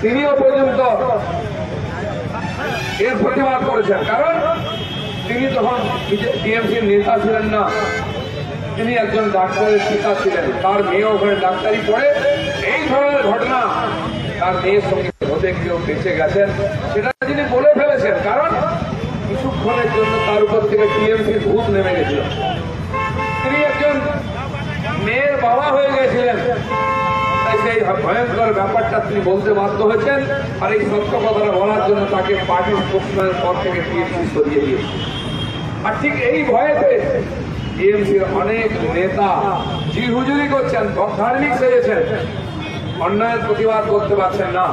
তিনিও পর্যন্ত এর প্রতিবাদ করেছেন, কারণ তিনি তখন টিএমসির নেতা ছিলেন না, তিনি একজন ডাক্তারের শিক্ষা ছিলেন। তার মেয়ে ওখানে ডাক্তারি পড়ে এই ধরনের ঘটনা তার মেয়ের সঙ্গে হতে কেউ বেঁচে গেছেন সেটা তিনি বলে ফেলেছেন, কারণ কিছুক্ষণের জন্য তার উপর থেকে টিএমসির ভূত নেমে গেছিল। তিনি একজন মেয়ের বাবা হয়ে গেছিলেন, তাই সেই ভয়ঙ্কর ব্যাপারটা তিনি বলতে বাধ্য হয়েছেন। আর এই সত্য কথাটা বলার জন্য তাকে পার্টির স্পোকসম্যানের পদ থেকে টিএমসি সরিয়ে দিয়েছে। আর ঠিক এই ভয়েতে টিএমসির অনেক নেতা জি হুজুরি করছেন, ধার্মিক সেজেছেন, অন্যায়ের প্রতিবাদ করতে পারছেন না।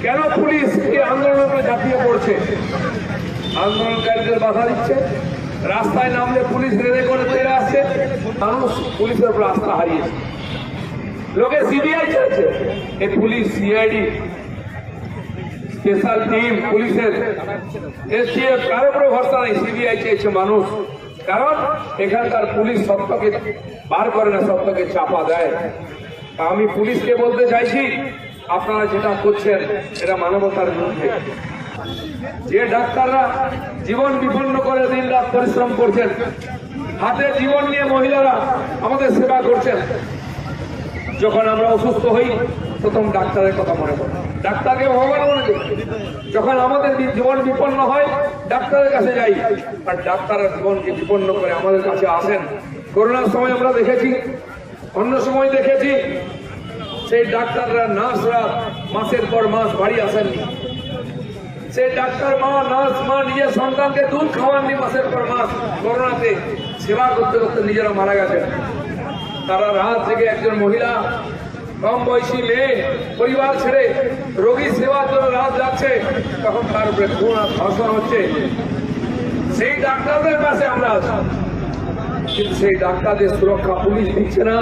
কেন পুলিশ এই আন্দোলনে ঝাঁপিয়ে পড়ছে? আন্দোলনকারীদের বাধা দিচ্ছে, রাস্তায় নামলে পুলিশ রেডে করে তেড়ে আসছে, মানুষ পুলিশের উপর আস্থা হারিয়েছে। লোকে সিবিআই চাইছে, এই পুলিশ সিআইডি স্পেশাল টিম পুলিশের এসটিএফ কারো উপরে ভরসা নেই, সিবিআই চাইছে মানুষ, কারণ এখানকার পুলিশ সত্যকে বার করে না, সত্যকে চাপা দেয়। আমি পুলিশকে বলতে চাইছি, আপনারা যেটা করছেন এটা মানবতার বিরুদ্ধে। যে ডাক্তাররা জীবন বিপন্ন করে দিন রাত পরিশ্রম করছেন, হাতে জীবন নিয়ে মহিলারা আমাদের সেবা করছেন, যখন আমরা অসুস্থ হই প্রথম ডাক্তারের কথা মনে পড়ে, ডাক্তারকে ভগবান মনে করি। যখন আমাদের জীবন বিপন্ন হয় ডাক্তারের কাছে যাই, আর ডাক্তাররা জীবনকে বিপন্ন করে আমাদের কাছে আসেন। করোনার সময় আমরা দেখেছি, অন্য সময় দেখেছি, সেই ডাক্তাররা নার্সরা মাসের পর মাস বাড়ি আসেননি। সেই ডাক্তার মা নার্স মা নিজের সন্তানকে দুধ খাওয়াননি মাসের পর মাস। করোনাতে সেবা করতে করতে নিজেরা মারা গেছেন। তারা রাত থেকে একজন মহিলা কম বয়সী মেয়ে পরিবার ছেড়ে রোগী সেবার জন্য রাত যাচ্ছে, তখন তার উপরে খুন আর ধর্ষণ হচ্ছে। সেই ডাক্তারদের পাশে আমরা আছি, কিন্তু সেই ডাক্তারদের সুরক্ষা পুলিশ দিচ্ছে না।